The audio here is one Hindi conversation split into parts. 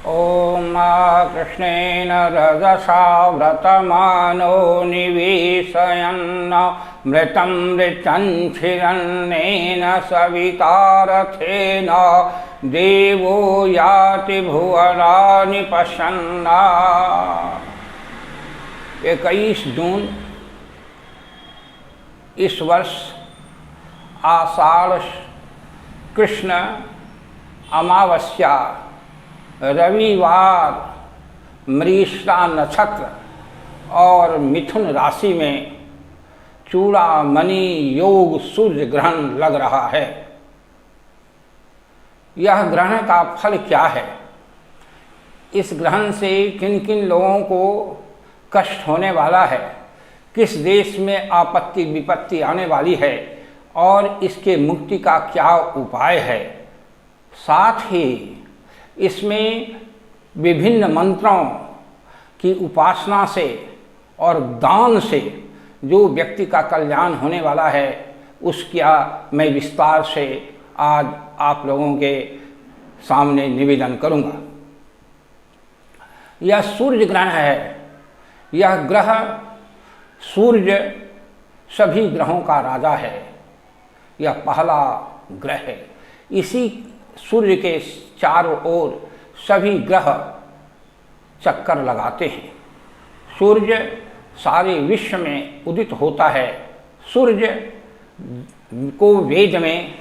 ओम कृष्णेन रजसा व्रतमानो निवेशयन् मृतं मृत्यञ्छिरन्नेन सवितारथेन देवो याति भुवनानि पश्यन्ना। 21 जून इस वर्ष आषाढ़ कृष्ण अमावस्या रविवार मृगशिरा नक्षत्र और मिथुन राशि में चूड़ामणि योग सूर्य ग्रहण लग रहा है। यह ग्रहण का फल क्या है, इस ग्रहण से किन किन लोगों को कष्ट होने वाला है, किस देश में आपत्ति विपत्ति आने वाली है और इसके मुक्ति का क्या उपाय है, साथ ही इसमें विभिन्न मंत्रों की उपासना से और दान से जो व्यक्ति का कल्याण होने वाला है उसका मैं विस्तार से आज आप लोगों के सामने निवेदन करूंगा। यह सूर्य ग्रहण है। यह ग्रह सूर्य सभी ग्रहों का राजा है। यह पहला ग्रह है। इसी सूर्य के चारों ओर सभी ग्रह चक्कर लगाते हैं। सूर्य सारे विश्व में उदित होता है। सूर्य को वेद में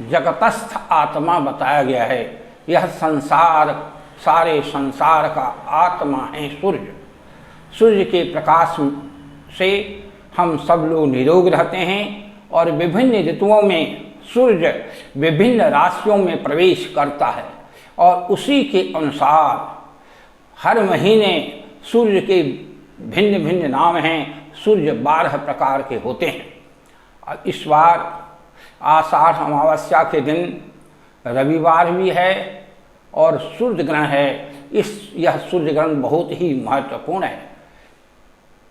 जगतस्थ आत्मा बताया गया है। यह संसार, सारे संसार का आत्मा है सूर्य। सूर्य के प्रकाश से हम सब लोग निरोग रहते हैं और विभिन्न ऋतुओं में सूर्य विभिन्न राशियों में प्रवेश करता है और उसी के अनुसार हर महीने सूर्य के भिन्न भिन्न नाम हैं। सूर्य 12 प्रकार के होते हैं। और इस बार आषाढ़ अमावस्या के दिन रविवार भी है और सूर्य ग्रहण है। यह सूर्य ग्रहण बहुत ही महत्वपूर्ण है।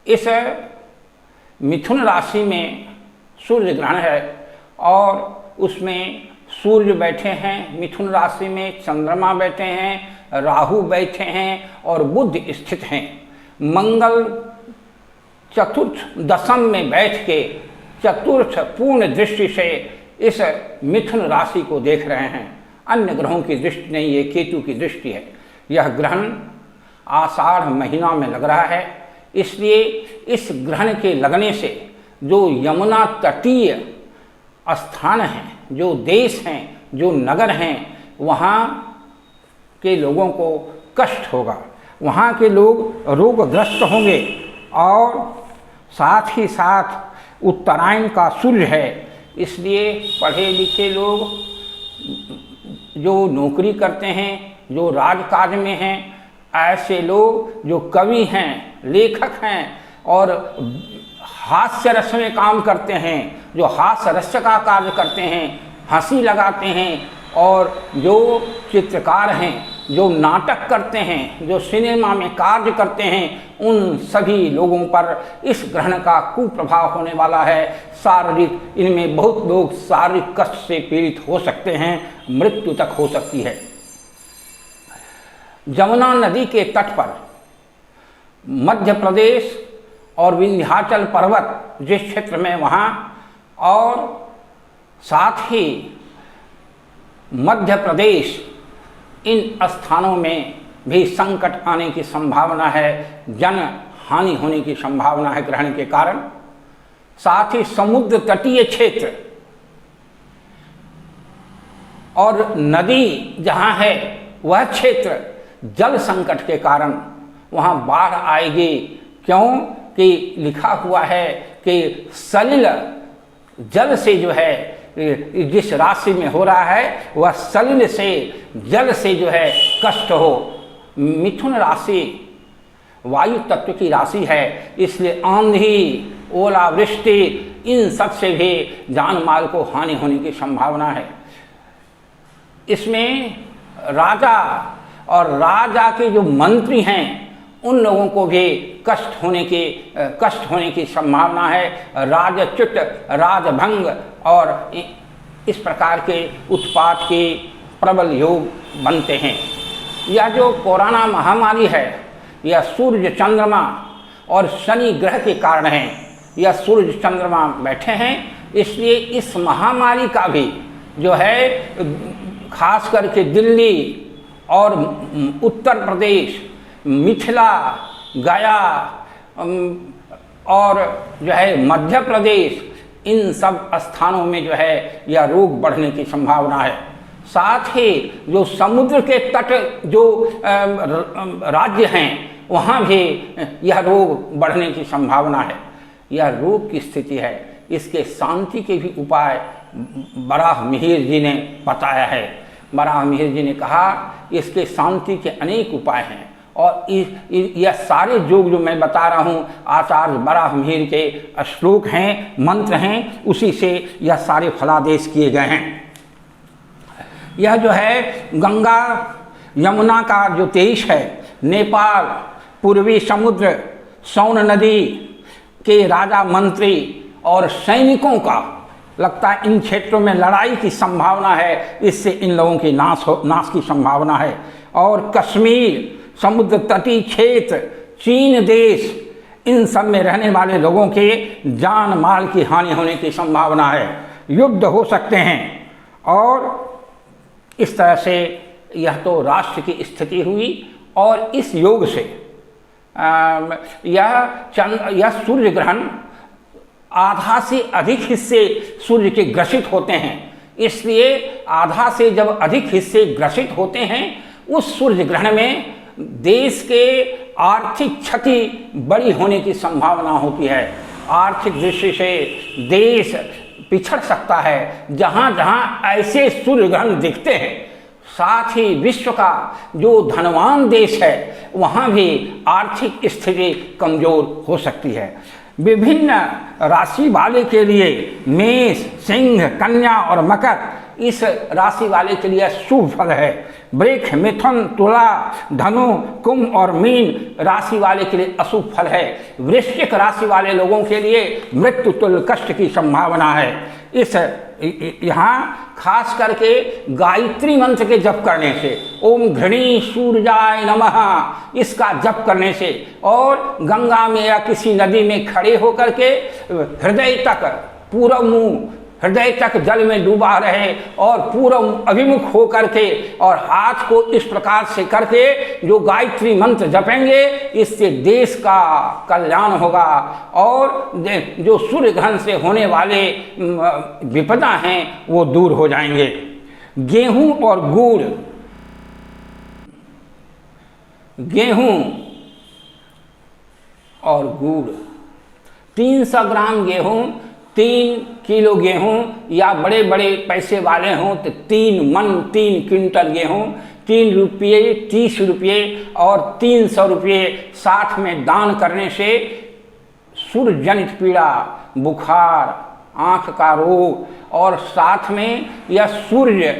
इस मिथुन राशि में सूर्य ग्रहण है और उसमें सूर्य बैठे हैं मिथुन राशि में, चंद्रमा बैठे हैं, राहु बैठे हैं और बुध स्थित हैं। मंगल चतुर्थ दशम में बैठ के चतुर्थ पूर्ण दृष्टि से इस मिथुन राशि को देख रहे हैं। अन्य ग्रहों की दृष्टि नहीं, ये केतु की दृष्टि है। यह ग्रहण आषाढ़ महीना में लग रहा है। इसलिए इस ग्रहण के लगने से जो यमुना तटीय स्थान हैं, जो देश हैं, जो नगर हैं, वहाँ के लोगों को कष्ट होगा। वहाँ के लोग रोगग्रस्त होंगे और साथ ही साथ उत्तरायण का सूर्य है। इसलिए पढ़े लिखे लोग जो नौकरी करते हैं, जो राजकाज में हैं, ऐसे लोग जो कवि हैं, लेखक हैं और हास्य रस में काम करते हैं, जो हास्य रस का कार्य करते हैं, हंसी लगाते हैं और जो चित्रकार हैं, जो नाटक करते हैं, जो सिनेमा में कार्य करते हैं, उन सभी लोगों पर इस ग्रहण का कुप्रभाव होने वाला है। शारीरिक, इनमें बहुत लोग शारीरिक कष्ट से पीड़ित हो सकते हैं, मृत्यु तक हो सकती है। जमुना नदी के तट पर मध्य प्रदेश और विंध्याचल पर्वत जिस क्षेत्र में वहाँ और साथ ही मध्य प्रदेश, इन स्थानों में भी संकट आने की संभावना है, जन हानि होने की संभावना है ग्रहण के कारण। साथ ही समुद्र तटीय क्षेत्र और नदी जहाँ है वह क्षेत्र जल संकट के कारण वहाँ बाढ़ आएगी। क्यों कि लिखा हुआ है कि सलिल जल से जो है, जिस राशि में हो रहा है वह सलिल से जल से जो है कष्ट हो। मिथुन राशि वायु तत्व की राशि है, इसलिए आंधी, ओलावृष्टि, इन सब से भी जान माल को हानि होने की संभावना है। इसमें राजा और राजा के जो मंत्री हैं उन लोगों को भी कष्ट होने की संभावना है। राजच्युत, राजभंग और इस प्रकार के उत्पात के प्रबल योग बनते हैं। यह जो कोरोना महामारी है यह सूर्य चंद्रमा और शनि ग्रह के कारण है। यह सूर्य चंद्रमा बैठे हैं, इसलिए इस महामारी का भी जो है खास करके दिल्ली और उत्तर प्रदेश, मिथिला, गया और जो है मध्य प्रदेश, इन सब स्थानों में जो है यह रोग बढ़ने की संभावना है। साथ ही जो समुद्र के तट जो राज्य हैं वहाँ भी यह रोग बढ़ने की संभावना है। यह रोग की स्थिति है, इसके शांति के भी उपाय वराह मिहिर जी ने बताया है। वराह मिहिर जी ने कहा इसके शांति के अनेक उपाय हैं और यह सारे योग जो मैं बता रहा हूँ आचार्य वराह मिहिर के श्लोक हैं, मंत्र हैं, उसी से यह सारे फलादेश किए गए हैं। यह जो है गंगा यमुना का जो देश है, नेपाल, पूर्वी समुद्र, सोन नदी के राजा मंत्री और सैनिकों का लगता है इन क्षेत्रों में लड़ाई की संभावना है, इससे इन लोगों के नाश की संभावना है। और कश्मीर, समुद्र तटीय क्षेत्र, चीन देश, इन सब में रहने वाले लोगों के जान माल की हानि होने की संभावना है, युद्ध हो सकते हैं। और इस तरह से यह तो राष्ट्र की स्थिति हुई। और इस योग से यह सूर्य ग्रहण आधा से अधिक हिस्से सूर्य के ग्रसित होते हैं, इसलिए आधा से जब अधिक हिस्से ग्रसित होते हैं उस सूर्य ग्रहण में देश के आर्थिक क्षति बड़ी होने की संभावना होती है। आर्थिक दृष्टि से देश पिछड़ सकता है जहाँ जहाँ ऐसे सूर्य ग्रहण दिखते हैं। साथ ही विश्व का जो धनवान देश है वहाँ भी आर्थिक स्थिति कमजोर हो सकती है। विभिन्न राशि वाले के लिए मेष, सिंह, कन्या और मकर, इस राशि वाले के लिए शुभ फल है। वृक्ष, मिथुन, तुला, धनु, कुंभ और मीन राशि वाले के लिए अशुभ फल है। वृश्चिक राशि वाले लोगों के लिए मृत्यु तुल्य कष्ट की संभावना है। इस यहाँ खास करके गायत्री मंत्र के जप करने से, ओम घृणी सूर्याय नमः, इसका जप करने से और गंगा में या किसी नदी में खड़े होकर के हृदय तक, पूरा मुंह हृदय तक जल में डूबा रहे और पूरा अभिमुख हो करके और हाथ को इस प्रकार से करके जो गायत्री मंत्र जपेंगे, इससे देश का कल्याण होगा और जो सूर्य ग्रहण से होने वाले विपदा हैं वो दूर हो जाएंगे। गेहूं और गुड़, गेहूं और गुड़, 300 ग्राम गेहूं, 3 किलो गेहूं, या बड़े बड़े पैसे वाले हों तो 3 मन 3 क्विंटल गेहूं, 3 रुपये, 30 रुपये और 300 रुपये साथ में दान करने से सूर्य जनित पीड़ा, बुखार, आँख का रोग और साथ में यह सूर्य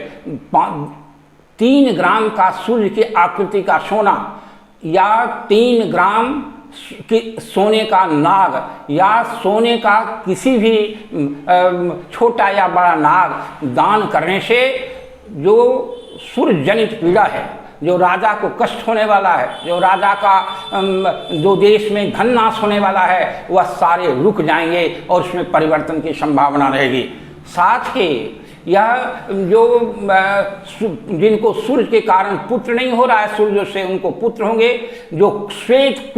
3 ग्राम का सूर्य की आकृति का सोना या 3 ग्राम सोने का नाग या सोने का किसी भी छोटा या बड़ा नाग दान करने से जो सूर्य जनित पीड़ा है, जो राजा को कष्ट होने वाला है, जो राजा का जो देश में धन नाश होने वाला है, वह सारे रुक जाएंगे और उसमें परिवर्तन की संभावना रहेगी। साथ ही यह जो जिनको सूर्य के कारण पुत्र नहीं हो रहा है, सूर्य से उनको पुत्र होंगे। जो श्वेत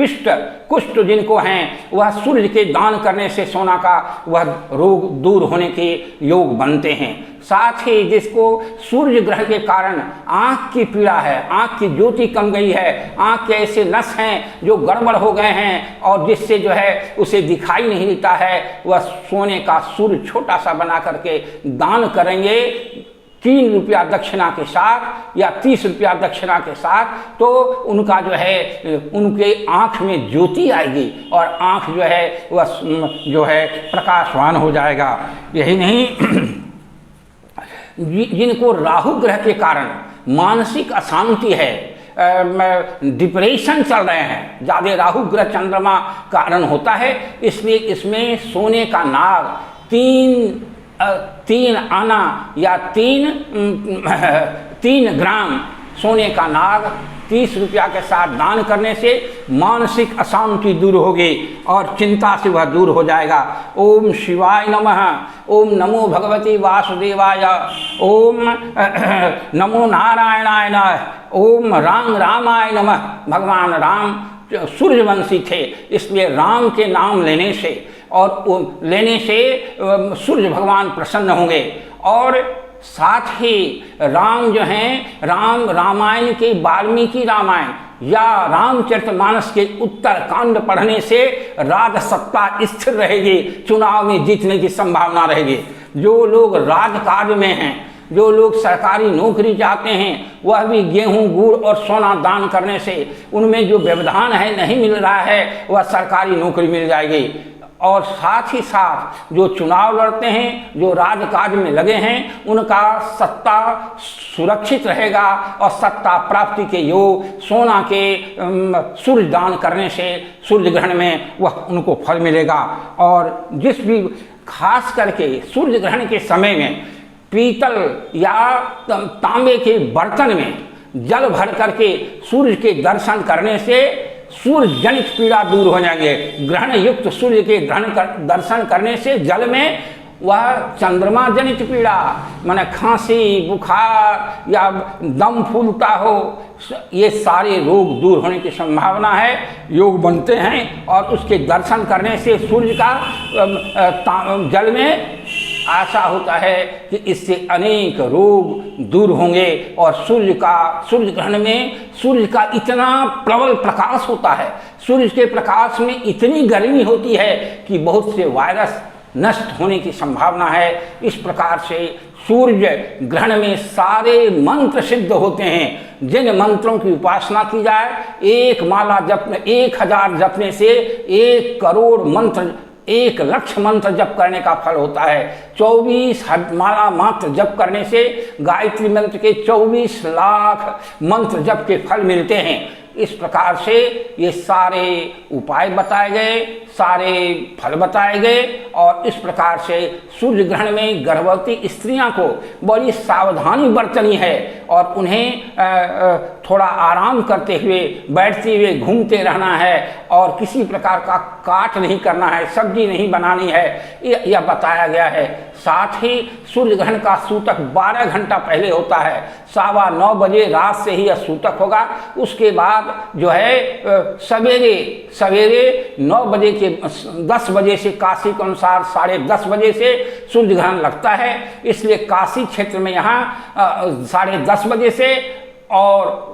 कुष्ठ जिनको हैं वह सूर्य के दान करने से सोना का वह रोग दूर होने के योग बनते हैं। साथ ही जिसको सूर्य ग्रहण के कारण आँख की पीड़ा है, आँख की ज्योति कम गई है, आँख के ऐसे नस हैं जो गड़बड़ हो गए हैं और जिससे जो है उसे दिखाई नहीं देता है, वह सोने का सूर्य छोटा सा बना करके दान करेंगे 3 रुपया दक्षिणा के साथ या 30 रुपया दक्षिणा के साथ, तो उनका जो है उनके आँख में ज्योति आएगी और आँख जो है वह जो है प्रकाशवान हो जाएगा। यही नहीं, जिनको राहु ग्रह के कारण मानसिक अशांति है, डिप्रेशन चल रहे हैं, ज़्यादा राहु ग्रह चंद्रमा कारण होता है, इसलिए इसमें सोने का नाग 3 आना या 3 ग्राम सोने का नाग 30 रुपया के साथ दान करने से मानसिक अशांति दूर होगी और चिंता से वह दूर हो जाएगा। ओम शिवाय नमः। ओम नमो भगवती वासुदेवाय। ओम नमो नारायणाय नमः। ओम राम रामाय नमः। भगवान राम सूर्यवंशी थे, इसलिए राम के नाम लेने से सूर्य भगवान प्रसन्न होंगे। और साथ ही राम जो हैं, रामायण के वाल्मीकि रामायण या रामचरितमानस के उत्तर कांड पढ़ने से राजसत्ता स्थिर रहेगी, चुनाव में जीतने की संभावना रहेगी। जो लोग राजकाज में हैं, जो लोग सरकारी नौकरी चाहते हैं, वह भी गेहूं गुड़ और सोना दान करने से उनमें जो व्यवधान है नहीं मिल रहा है, वह सरकारी नौकरी मिल जाएगी। और साथ ही साथ जो चुनाव लड़ते हैं, जो राजकाज में लगे हैं, उनका सत्ता सुरक्षित रहेगा और सत्ता प्राप्ति के योग सोना के सूर्य दान करने से सूर्य ग्रहण में वह उनको फल मिलेगा। और जिस भी खास करके सूर्य ग्रहण के समय में पीतल या तांबे के बर्तन में जल भर करके सूर्य के दर्शन करने से सूर्य जनित पीड़ा दूर हो जाएंगे। ग्रहण युक्त सूर्य के दर्शन करने से जल में वह चंद्रमा जनित पीड़ा माने खांसी, बुखार या दम फूलता हो, ये सारे रोग दूर होने की संभावना है, योग बनते हैं। और उसके दर्शन करने से सूर्य का जल में आशा होता है कि इससे अनेक रोग दूर होंगे। और सूर्य ग्रहण में सूर्य का इतना प्रबल प्रकाश होता है, सूर्य के प्रकाश में इतनी गर्मी होती है कि बहुत से वायरस नष्ट होने की संभावना है। इस प्रकार से सूर्य ग्रहण में सारे मंत्र सिद्ध होते हैं। जिन मंत्रों की उपासना की जाए, 1 माला जप 1000 जपने से 1 करोड़ मंत्र, 1 लाख मंत्र जप करने का फल होता है। 24 माला मात्र जप करने से गायत्री मंत्र के 24 लाख मंत्र जप के फल मिलते हैं। इस प्रकार से ये सारे उपाय बताए गए, सारे फल बताए गए। और इस प्रकार से सूर्य ग्रहण में गर्भवती स्त्रियां को बड़ी सावधानी बरतनी है और उन्हें थोड़ा आराम करते हुए, बैठते हुए, घूमते रहना है और किसी प्रकार का काट नहीं करना है, सब्जी नहीं बनानी है, यह बताया गया है। साथ ही सूर्य ग्रहण का सूतक 12 घंटा पहले होता है, 9:15 बजे रात से ही यह सूतक होगा। उसके बाद जो है सवेरे 9 बजे के 10 बजे से काशी के अनुसार 10:30 बजे से सूर्य ग्रहण लगता है। इसलिए काशी क्षेत्र में यहाँ 10:30 बजे से और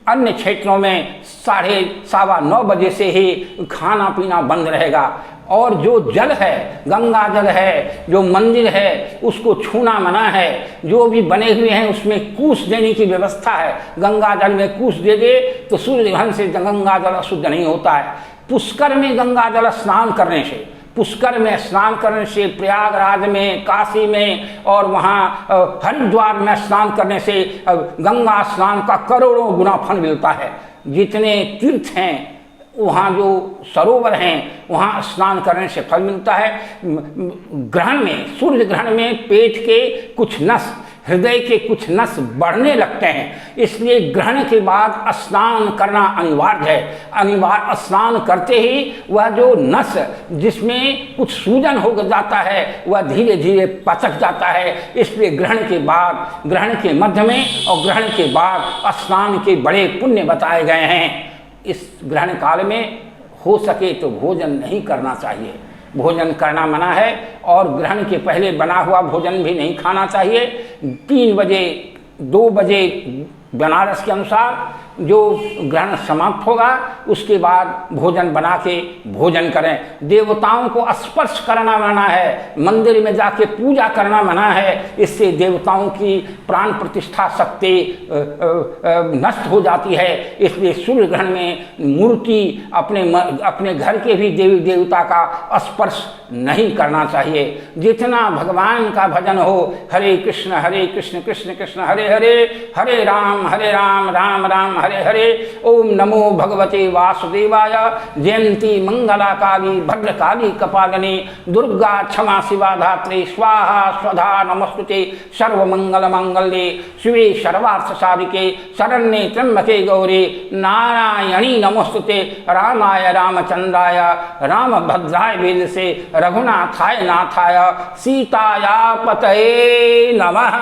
अन्य क्षेत्रों में 9:15 बजे से ही खाना पीना बंद रहेगा। और जो जल है, गंगा जल है, जो मंदिर है, उसको छूना मना है। जो भी बने हुए हैं उसमें कूस देने की व्यवस्था है। गंगा जल में कूस दे दे तो सूर्य ग्रहण से गंगा जल अशुद्ध नहीं होता है। पुष्कर में गंगा जल स्नान करने से, पुष्कर में स्नान करने से, प्रयागराज में, काशी में और वहाँ हरिद्वार में स्नान करने से गंगा स्नान का करोड़ों गुना फल मिलता है। जितने तीर्थ हैं, वहाँ जो सरोवर हैं, वहाँ स्नान करने से फल मिलता है। ग्रहण में, सूर्य ग्रहण में पेट के कुछ नस, हृदय के कुछ नस बढ़ने लगते हैं। इसलिए ग्रहण के बाद स्नान करना अनिवार्य है। स्नान करते ही वह जो नस जिसमें कुछ सूजन हो जाता है, वह धीरे धीरे पचक जाता है। इसलिए ग्रहण के बाद, ग्रहण के मध्य में और ग्रहण के बाद स्नान के बड़े पुण्य बताए गए हैं। इस ग्रहण काल में हो सके तो भोजन नहीं करना चाहिए, भोजन करना मना है। और ग्रहण के पहले बना हुआ भोजन भी नहीं खाना चाहिए। 3 बजे 2 बजे बनारस के अनुसार जो ग्रहण समाप्त होगा, उसके बाद भोजन बना के भोजन करें। देवताओं को स्पर्श करना मना है, मंदिर में जाके पूजा करना मना है। इससे देवताओं की प्राण प्रतिष्ठा शक्ति नष्ट हो जाती है। इसलिए सूर्य ग्रहण में मूर्ति, अपने घर के भी देवी देवता का स्पर्श नहीं करना चाहिए। जितना भगवान का भजन हो, हरे कृष्ण कृष्ण कृष्ण हरे हरे, हरे राम राम राम हरे हरे। ओम नमो भगवते वासुदेवाय। जयंती मंगला काली भद्रकाली कपालिनी दुर्गा क्षमा शिवा धात्री स्वाहा स्वधा नमस्तुते। सर्वमंगल मांगल्ये शिवे सर्वार्थ साधिके शरण्ये त्र्यंबके गौरी नारायणी नमस्तुते। रामाय रामचंद्राय रामभद्राय वेदसे रघुनाथाय नाथाय सीताया पतये नमः।